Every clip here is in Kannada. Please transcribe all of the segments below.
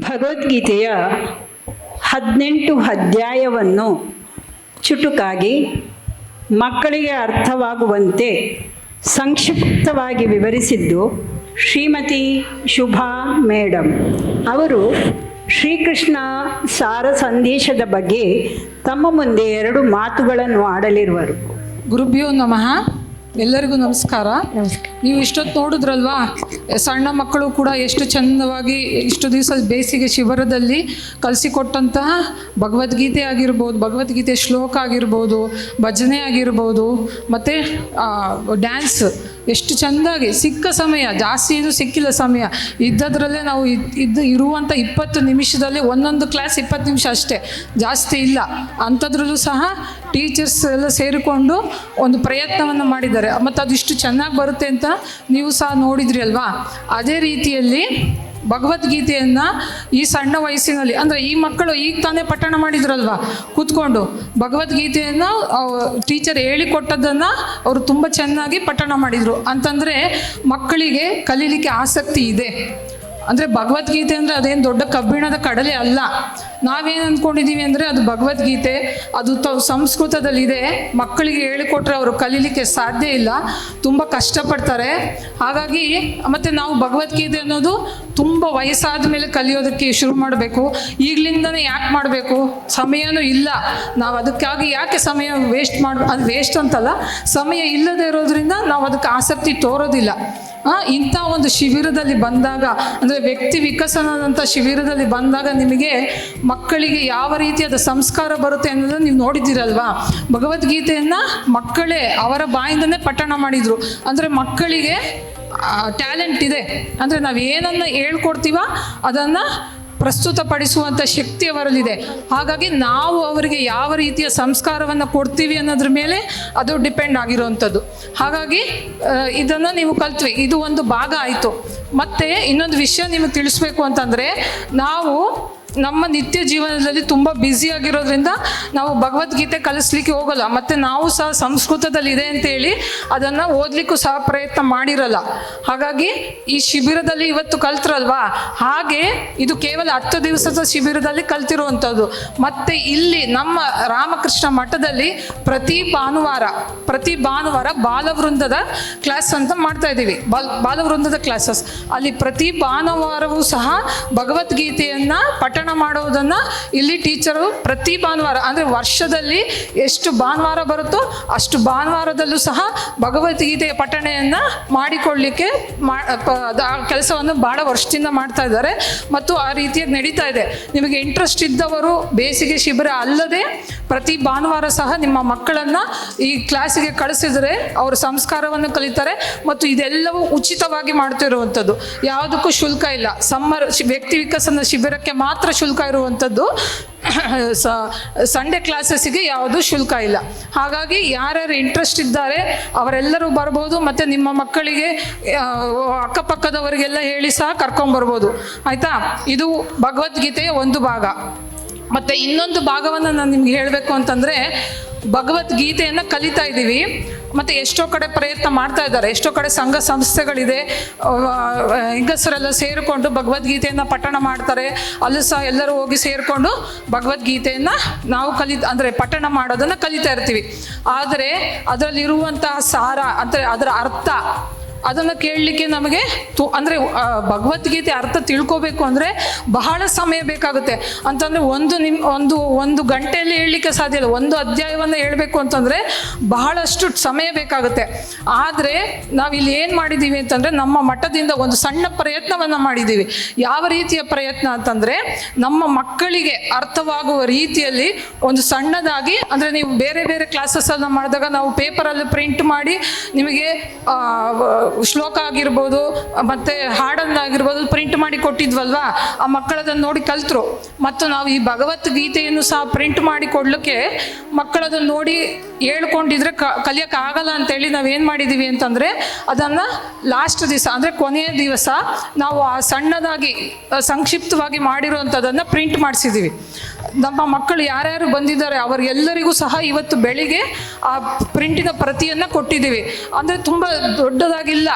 ಭಗವದ್ಗೀತೆಯ 18 ಅಧ್ಯಾಯವನ್ನು ಚುಟುಕಾಗಿ ಮಕ್ಕಳಿಗೆ ಅರ್ಥವಾಗುವಂತೆ ಸಂಕ್ಷಿಪ್ತವಾಗಿ ವಿವರಿಸಿದ್ದು ಶ್ರೀಮತಿ ಶುಭಾ ಮೇಡಮ್ ಅವರು. ಶ್ರೀಕೃಷ್ಣ ಸಾರ ಸಂದೇಶದ ಬಗ್ಗೆ ತಮ್ಮ ಮುಂದೆ 2 ಮಾತುಗಳನ್ನು ಆಡಲಿರುವರು. ಗುರುಭ್ಯೋ ನಮಃ. ಎಲ್ಲರಿಗೂ ನಮಸ್ಕಾರ. ನೀವು ಇಷ್ಟೊತ್ತು ನೋಡಿದ್ರಲ್ವಾ, ಸಣ್ಣ ಮಕ್ಕಳು ಕೂಡ ಎಷ್ಟು ಚಂದವಾಗಿ ಇಷ್ಟು ದಿವಸ ಬೇಸಿಗೆ ಶಿಬಿರದಲ್ಲಿ ಕಲಿಸಿಕೊಟ್ಟಂತಹ ಭಗವದ್ಗೀತೆ ಆಗಿರ್ಬೋದು, ಭಗವದ್ಗೀತೆ ಶ್ಲೋಕ ಆಗಿರ್ಬೋದು, ಭಜನೆ ಆಗಿರ್ಬೋದು, ಮತ್ತು ಡ್ಯಾನ್ಸ್ ಎಷ್ಟು ಚೆಂದಾಗಿ ಸಿಕ್ಕ ಸಮಯ, ಜಾಸ್ತಿ ಏನು ಸಿಕ್ಕಿಲ್ಲ ಸಮಯ ಇದ್ದದ್ರಲ್ಲೇ ನಾವು ಇರುವಂಥ 20 ನಿಮಿಷದಲ್ಲಿ ಒಂದೊಂದು ಕ್ಲಾಸ್ 20 ನಿಮಿಷ ಅಷ್ಟೇ, ಜಾಸ್ತಿ ಇಲ್ಲ. ಅಂಥದ್ರಲ್ಲೂ ಸಹ ಟೀಚರ್ಸ್ ಎಲ್ಲ ಸೇರಿಕೊಂಡು ಒಂದು ಪ್ರಯತ್ನವನ್ನು ಮಾಡಿದ್ದಾರೆ. ಮತ್ತು ಅದು ಇಷ್ಟು ಚೆನ್ನಾಗಿ ಬರುತ್ತೆ ಅಂತ ನೀವು ಸಹ ನೋಡಿದ್ರಿ ಅಲ್ವಾ. ಅದೇ ರೀತಿಯಲ್ಲಿ ಭಗವದ್ಗೀತೆಯನ್ನು ಈ ಸಣ್ಣ ವಯಸ್ಸಿನಲ್ಲಿ, ಅಂದರೆ ಈ ಮಕ್ಕಳು ಈಗ ತಾನೇ ಪಠಣ ಮಾಡಿದ್ರಲ್ವ ಕೂತ್ಕೊಂಡು, ಭಗವದ್ಗೀತೆಯನ್ನು ಟೀಚರ್ ಹೇಳಿಕೊಟ್ಟದ್ದನ್ನು ಅವರು ತುಂಬ ಚೆನ್ನಾಗಿ ಪಠಣ ಮಾಡಿದರು. ಅಂತಂದರೆ ಮಕ್ಕಳಿಗೆ ಕಲೀಲಿಕ್ಕೆ ಆಸಕ್ತಿ ಇದೆ. ಅಂದರೆ ಭಗವದ್ಗೀತೆ ಅಂದರೆ ಅದೇನು ದೊಡ್ಡ ಕಬ್ಬಿಣದ ಕಡಲೆ ಅಲ್ಲ. ನಾವೇನು ಅಂದ್ಕೊಂಡಿದ್ದೀವಿ ಅಂದರೆ ಅದು ಭಗವದ್ಗೀತೆ, ಅದು ಸಂಸ್ಕೃತದಲ್ಲಿದೆ, ಮಕ್ಕಳಿಗೆ ಹೇಳಿಕೊಟ್ರೆ ಅವರು ಕಲೀಲಿಕ್ಕೆ ಸಾಧ್ಯ ಇಲ್ಲ, ತುಂಬ ಕಷ್ಟಪಡ್ತಾರೆ. ಹಾಗಾಗಿ ಮತ್ತು ನಾವು ಭಗವದ್ಗೀತೆ ಅನ್ನೋದು ತುಂಬ ವಯಸ್ಸಾದ ಮೇಲೆ ಕಲಿಯೋದಕ್ಕೆ ಶುರು ಮಾಡಬೇಕು. ಈಗಲಿಂದನೇ ಯಾಕೆ ಮಾಡಬೇಕು, ಸಮಯನೂ ಇಲ್ಲ. ನಾವು ಅದಕ್ಕಾಗಿ ಯಾಕೆ ಸಮಯ ವೇಸ್ಟ್ ಅದು ವೇಸ್ಟ್ ಅಂತಲ್ಲ, ಸಮಯ ಇಲ್ಲದೆ ಇರೋದ್ರಿಂದ ನಾವು ಅದಕ್ಕೆ ಆಸಕ್ತಿ ತೋರೋದಿಲ್ಲ. ಇಂಥ ಒಂದು ಶಿಬಿರದಲ್ಲಿ ಬಂದಾಗ, ಅಂದರೆ ವ್ಯಕ್ತಿ ವಿಕಸನದಂಥ ಶಿಬಿರದಲ್ಲಿ ಬಂದಾಗ ನಿಮಗೆ ಮಕ್ಕಳಿಗೆ ಯಾವ ರೀತಿಯಾದ ಸಂಸ್ಕಾರ ಬರುತ್ತೆ ಅನ್ನೋದನ್ನು ನೀವು ನೋಡಿದ್ದೀರಲ್ವಾ. ಭಗವದ್ಗೀತೆಯನ್ನು ಮಕ್ಕಳೇ ಅವರ ಬಾಯಿಂದನೇ ಪಠಣ ಮಾಡಿದರು. ಅಂದರೆ ಮಕ್ಕಳಿಗೆ ಟ್ಯಾಲೆಂಟ್ ಇದೆ, ಅಂದರೆ ನಾವು ಏನನ್ನು ಹೇಳ್ಕೊಡ್ತೀವ ಅದನ್ನು ಪ್ರಸ್ತುತಪಡಿಸುವಂಥ ಶಕ್ತಿ ಅವರಲ್ಲಿದೆ. ಹಾಗಾಗಿ ನಾವು ಅವರಿಗೆ ಯಾವ ರೀತಿಯ ಸಂಸ್ಕಾರವನ್ನು ಕೊಡ್ತೀವಿ ಅನ್ನೋದ್ರ ಮೇಲೆ ಅದು ಡಿಪೆಂಡ್ ಆಗಿರುವಂಥದ್ದು. ಹಾಗಾಗಿ ಇದನ್ನು ನೀವು ಕಲ್ತ್ವಿ, ಇದು ಒಂದು ಭಾಗ ಆಯಿತು. ಮತ್ತು ಇನ್ನೊಂದು ವಿಷಯ ನಿಮಗೆ ತಿಳಿಸ್ಬೇಕು ಅಂತಂದರೆ, ನಾವು ನಮ್ಮ ನಿತ್ಯ ಜೀವನದಲ್ಲಿ ತುಂಬ ಬ್ಯುಸಿಯಾಗಿರೋದ್ರಿಂದ ನಾವು ಭಗವದ್ಗೀತೆ ಕಲಿಸ್ಲಿಕ್ಕೆ ಹೋಗಲ್ಲ. ಮತ್ತು ನಾವು ಸಹ ಸಂಸ್ಕೃತದಲ್ಲಿದೆ ಅಂತೇಳಿ ಅದನ್ನು ಓದಲಿಕ್ಕೂ ಸಹ ಪ್ರಯತ್ನ ಮಾಡಿರಲ್ಲ. ಹಾಗಾಗಿ ಈ ಶಿಬಿರದಲ್ಲಿ ಇವತ್ತು ಕಲ್ತ್ರಲ್ವಾ, ಹಾಗೆ ಇದು ಕೇವಲ 10 ದಿವಸದ ಶಿಬಿರದಲ್ಲಿ ಕಲ್ತಿರುವಂಥದ್ದು. ಮತ್ತು ಇಲ್ಲಿ ನಮ್ಮ ರಾಮಕೃಷ್ಣ ಮಠದಲ್ಲಿ ಪ್ರತಿ ಭಾನುವಾರ ಬಾಲವೃಂದದ ಕ್ಲಾಸ್ ಅಂತ ಮಾಡ್ತಾ ಇದ್ದೀವಿ. ಬಾಲವೃಂದದ ಕ್ಲಾಸಸ್ ಅಲ್ಲಿ ಪ್ರತಿ ಭಾನುವಾರವೂ ಸಹ ಭಗವದ್ಗೀತೆಯನ್ನು ಪಠಣ ಮಾಡೋದನ್ನು ಇಲ್ಲಿ ಟೀಚರು ಪ್ರತಿ ಭಾನುವಾರ, ಅಂದರೆ ವರ್ಷದಲ್ಲಿ ಎಷ್ಟು ಭಾನುವಾರ ಬರುತ್ತೋ ಅಷ್ಟು ಭಾನುವಾರದಲ್ಲೂ ಸಹ ಭಗವದ್ಗೀತೆಯ ಪಠಣೆಯನ್ನು ಮಾಡಿಕೊಳ್ಳಲಿಕ್ಕೆ ಆ ಕೆಲಸವನ್ನು ಭಾಳ ವರ್ಷದಿಂದ ಮಾಡ್ತಾ ಇದ್ದಾರೆ. ಮತ್ತು ಆ ರೀತಿಯಾಗಿ ನಡೀತಾ ಇದೆ. ನಿಮಗೆ ಇಂಟ್ರೆಸ್ಟ್ ಇದ್ದವರು ಬೇಸಿಗೆ ಶಿಬಿರ ಅಲ್ಲದೆ ಪ್ರತಿ ಭಾನುವಾರ ಸಹ ನಿಮ್ಮ ಮಕ್ಕಳನ್ನು ಈ ಕ್ಲಾಸಿಗೆ ಕಳಿಸಿದರೆ ಅವರು ಸಂಸ್ಕಾರವನ್ನು ಕಲಿತಾರೆ. ಮತ್ತು ಇದೆಲ್ಲವೂ ಉಚಿತವಾಗಿ ಮಾಡ್ತಿರುವಂಥದ್ದು, ಯಾವುದಕ್ಕೂ ಶುಲ್ಕ ಇಲ್ಲ. ವ್ಯಕ್ತಿ ವಿಕಸನ ಶಿಬಿರಕ್ಕೆ ಮಾತ್ರ ಶುಲ್ಕ ಇರುವಂಥದ್ದು, ಸಂಡೇ ಕ್ಲಾಸಸ್ಸಿಗೆ ಯಾವುದೂ ಶುಲ್ಕ ಇಲ್ಲ. ಹಾಗಾಗಿ ಯಾರ್ಯಾರು ಇಂಟ್ರೆಸ್ಟ್ ಇದ್ದಾರೆ ಅವರೆಲ್ಲರೂ ಬರ್ಬೋದು. ಮತ್ತು ನಿಮ್ಮ ಮಕ್ಕಳಿಗೆ ಅಕ್ಕಪಕ್ಕದವರಿಗೆಲ್ಲ ಹೇಳಿ ಸಹ ಕರ್ಕೊಂಬರ್ಬೋದು, ಆಯಿತಾ. ಇದು ಭಗವದ್ಗೀತೆಯ ಒಂದು ಭಾಗ. ಮತ್ತು ಇನ್ನೊಂದು ಭಾಗವನ್ನು ನಾನು ನಿಮ್ಗೆ ಹೇಳಬೇಕು ಅಂತಂದರೆ, ಭಗವದ್ಗೀತೆಯನ್ನು ಕಲಿತಾ ಇದ್ದೀವಿ. ಮತ್ತು ಎಷ್ಟೋ ಕಡೆ ಪ್ರಯತ್ನ ಮಾಡ್ತಾ ಇದ್ದಾರೆ, ಎಷ್ಟೋ ಕಡೆ ಸಂಘ ಸಂಸ್ಥೆಗಳಿದೆ, ಹೆಂಗಸರೆಲ್ಲ ಸೇರಿಕೊಂಡು ಭಗವದ್ಗೀತೆಯನ್ನು ಪಠಣ ಮಾಡ್ತಾರೆ. ಅಲ್ಲೂ ಸಹ ಎಲ್ಲರೂ ಹೋಗಿ ಸೇರಿಕೊಂಡು ಭಗವದ್ಗೀತೆಯನ್ನು ನಾವು ಅಂದರೆ ಪಠಣ ಮಾಡೋದನ್ನು ಕಲಿತಾ ಇರ್ತೀವಿ. ಆದರೆ ಅದರಲ್ಲಿರುವಂತಹ ಸಾರ, ಅಂದರೆ ಅದರ ಅರ್ಥ ಅದನ್ನು ಕೇಳಲಿಕ್ಕೆ ನಮಗೆ ಅಂದರೆ ಭಗವದ್ಗೀತೆ ಅರ್ಥ ತಿಳ್ಕೋಬೇಕು ಅಂದರೆ ಬಹಳ ಸಮಯ ಬೇಕಾಗುತ್ತೆ. ಅಂತಂದರೆ ಒಂದು ಗಂಟೆಯಲ್ಲಿ ಹೇಳಲಿಕ್ಕೆ ಸಾಧ್ಯ ಇಲ್ಲ. ಒಂದು ಅಧ್ಯಾಯವನ್ನು ಹೇಳಬೇಕು ಅಂತಂದರೆ ಬಹಳಷ್ಟು ಸಮಯ ಬೇಕಾಗುತ್ತೆ. ಆದರೆ ನಾವಿಲ್ಲಿ ಏನು ಮಾಡಿದ್ದೀವಿ ಅಂತಂದರೆ, ನಮ್ಮ ಮಠದಿಂದ ಒಂದು ಸಣ್ಣ ಪ್ರಯತ್ನವನ್ನು ಮಾಡಿದ್ದೀವಿ. ಯಾವ ರೀತಿಯ ಪ್ರಯತ್ನ ಅಂತಂದರೆ, ನಮ್ಮ ಮಕ್ಕಳಿಗೆ ಅರ್ಥವಾಗುವ ರೀತಿಯಲ್ಲಿ ಒಂದು ಸಣ್ಣದಾಗಿ, ಅಂದರೆ ನೀವು ಬೇರೆ ಬೇರೆ ಕ್ಲಾಸಸ್ಸನ್ನು ಮಾಡಿದಾಗ ನಾವು ಪೇಪರಲ್ಲಿ ಪ್ರಿಂಟ್ ಮಾಡಿ ನಿಮಗೆ ಶ್ಲೋಕ ಆಗಿರ್ಬೋದು ಮತ್ತು ಹಾಡನ್ನಾಗಿರ್ಬೋದು ಪ್ರಿಂಟ್ ಮಾಡಿ ಕೊಟ್ಟಿದ್ವಲ್ವಾ, ಆ ಮಕ್ಕಳದನ್ನು ನೋಡಿ ಕಲ್ತರು. ಮತ್ತು ನಾವು ಈ ಭಗವದ್ಗೀತೆಯನ್ನು ಸಹ ಪ್ರಿಂಟ್ ಮಾಡಿ ಕೊಡಲಿಕ್ಕೆ ಮಕ್ಕಳದನ್ನು ನೋಡಿ ಹೇಳ್ಕೊಂಡಿದ್ರೆ ಕಲಿಯೋಕ್ಕಾಗಲ್ಲ ಅಂತೇಳಿ ನಾವೇನು ಮಾಡಿದ್ದೀವಿ ಅಂತಂದರೆ, ಅದನ್ನು ಲಾಸ್ಟ್ ದಿವಸ, ಅಂದರೆ ಕೊನೆಯ ದಿವಸ ನಾವು ಆ ಸಣ್ಣದಾಗಿ ಸಂಕ್ಷಿಪ್ತವಾಗಿ ಮಾಡಿರುವಂಥದ್ದನ್ನು ಪ್ರಿಂಟ್ ಮಾಡಿಸಿದ್ದೀವಿ. ನಮ್ಮ ಮಕ್ಕಳು ಯಾರ್ಯಾರು ಬಂದಿದ್ದಾರೆ ಅವರೆಲ್ಲರಿಗೂ ಸಹ ಇವತ್ತು ಬೆಳಿಗ್ಗೆ ಆ ಪ್ರಿಂಟಿನ ಪ್ರತಿಯನ್ನು ಕೊಟ್ಟಿದ್ದೀವಿ. ಅಂದರೆ ತುಂಬ ದೊಡ್ಡದಾಗಿಲ್ಲ,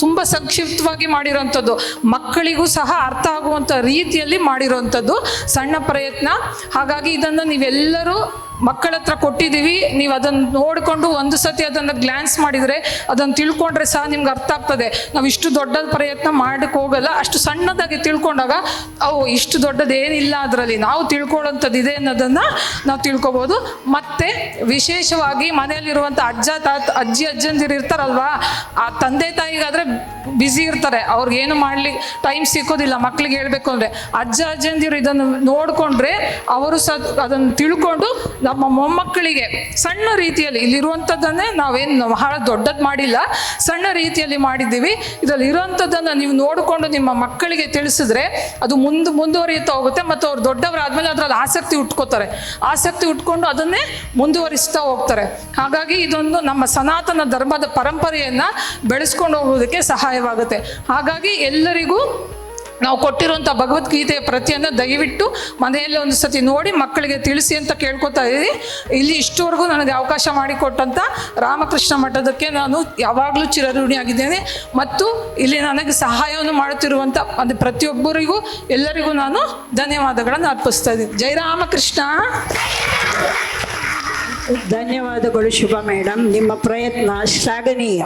ತುಂಬ ಸಂಕ್ಷಿಪ್ತವಾಗಿ ಮಾಡಿರೋವಂಥದ್ದು, ಮಕ್ಕಳಿಗೂ ಸಹ ಅರ್ಥ ಆಗುವಂಥ ರೀತಿಯಲ್ಲಿ ಮಾಡಿರೋವಂಥದ್ದು ಸಣ್ಣ ಪ್ರಯತ್ನ. ಹಾಗಾಗಿ ಇದನ್ನು ನೀವೆಲ್ಲರೂ ಮಕ್ಕಳ ಹತ್ರ ಕೊಟ್ಟಿದ್ದೀವಿ. ನೀವು ಅದನ್ನು ನೋಡಿಕೊಂಡು ಒಂದು ಸತಿ ಅದನ್ನು ಗ್ಲ್ಯಾನ್ಸ್ ಮಾಡಿದರೆ, ಅದನ್ನು ತಿಳ್ಕೊಂಡ್ರೆ ಸಹ ನಿಮ್ಗೆ ಅರ್ಥ ಆಗ್ತದೆ. ನಾವು ಇಷ್ಟು ದೊಡ್ಡ ಪ್ರಯತ್ನ ಮಾಡಕ್ಕೆ ಹೋಗಲ್ಲ, ಅಷ್ಟು ಸಣ್ಣದಾಗಿ ತಿಳ್ಕೊಂಡಾಗ ಇಷ್ಟು ದೊಡ್ಡದೇನಿಲ್ಲ ಅದರಲ್ಲಿ, ನಾವು ತಿಳ್ಕೊಳ್ಳೋಂಥದ್ದು ಇದೆ ಅನ್ನೋದನ್ನು ನಾವು ತಿಳ್ಕೊಬೋದು. ಮತ್ತು ವಿಶೇಷವಾಗಿ ಮನೆಯಲ್ಲಿರುವಂಥ ಅಜ್ಜಿ ಅಜ್ಜಂದಿರು ಇರ್ತಾರಲ್ವಾ, ಆ ತಂದೆ ತಾಯಿಗಾದರೆ ಬ್ಯುಸಿ ಇರ್ತಾರೆ, ಅವ್ರಿಗೇನು ಮಾಡ್ಲಿಕ್ಕೆ ಟೈಮ್ ಸಿಕ್ಕೋದಿಲ್ಲ ಮಕ್ಕಳಿಗೆ ಹೇಳಬೇಕು ಅಂದರೆ. ಅಜ್ಜಂದಿರು ಇದನ್ನು ನೋಡಿಕೊಂಡ್ರೆ ಅವರು ಸಹ ಅದನ್ನು ತಿಳ್ಕೊಂಡು ನಮ್ಮ ಮೊಮ್ಮಕ್ಕಳಿಗೆ ಸಣ್ಣ ರೀತಿಯಲ್ಲಿ, ಇಲ್ಲಿರುವಂಥದ್ದನ್ನೇ ನಾವೇನು ಬಹಳ ದೊಡ್ಡದು ಮಾಡಿಲ್ಲ, ಸಣ್ಣ ರೀತಿಯಲ್ಲಿ ಮಾಡಿದ್ದೀವಿ. ಇದರಲ್ಲಿ ಇರುವಂಥದ್ದನ್ನು ನೀವು ನೋಡಿಕೊಂಡು ನಿಮ್ಮ ಮಕ್ಕಳಿಗೆ ತಿಳಿಸಿದ್ರೆ ಅದು ಮುಂದುವರಿಯುತ್ತಾ ಹೋಗುತ್ತೆ. ಮತ್ತು ಅವ್ರು ದೊಡ್ಡವರಾದ್ಮೇಲೆ ಅದರಲ್ಲಿ ಆಸಕ್ತಿ ಉಟ್ಕೊಂಡು ಅದನ್ನೇ ಮುಂದುವರಿಸ್ತಾ ಹೋಗ್ತಾರೆ. ಹಾಗಾಗಿ ಇದೊಂದು ನಮ್ಮ ಸನಾತನ ಧರ್ಮದ ಪರಂಪರೆಯನ್ನು ಬೆಳೆಸ್ಕೊಂಡು ಹೋಗೋದಕ್ಕೆ ಸಹಾಯವಾಗುತ್ತೆ. ಹಾಗಾಗಿ ಎಲ್ಲರಿಗೂ ನಾವು ಕೊಟ್ಟಿರುವಂಥ ಭಗವದ್ಗೀತೆಯ ಪ್ರತಿಯನ್ನು ದಯವಿಟ್ಟು ಮನೆಯಲ್ಲಿ ಒಂದು ಸತಿ ನೋಡಿ ಮಕ್ಕಳಿಗೆ ತಿಳಿಸಿ ಅಂತ ಕೇಳ್ಕೊತಾ ಇದ್ದೀವಿ. ಇಲ್ಲಿ ಇಷ್ಟವರೆಗೂ ನನಗೆ ಅವಕಾಶ ಮಾಡಿಕೊಟ್ಟಂಥ ರಾಮಕೃಷ್ಣ ಮಠದಕ್ಕೆ ನಾನು ಯಾವಾಗಲೂ ಚಿರಋಣಿಯಾಗಿದ್ದೇನೆ. ಮತ್ತು ಇಲ್ಲಿ ನನಗೆ ಸಹಾಯವನ್ನು ಮಾಡುತ್ತಿರುವಂಥ ಅದು ಪ್ರತಿಯೊಬ್ಬರಿಗೂ ಎಲ್ಲರಿಗೂ ನಾನು ಧನ್ಯವಾದಗಳನ್ನು ಅರ್ಪಿಸ್ತಾ ಇದ್ದೀನಿ. ಜೈ ರಾಮಕೃಷ್ಣ. ಧನ್ಯವಾದಗಳು ಶುಭ ಮೇಡಮ್, ನಿಮ್ಮ ಪ್ರಯತ್ನ ಶ್ಲಾಘನೀಯ.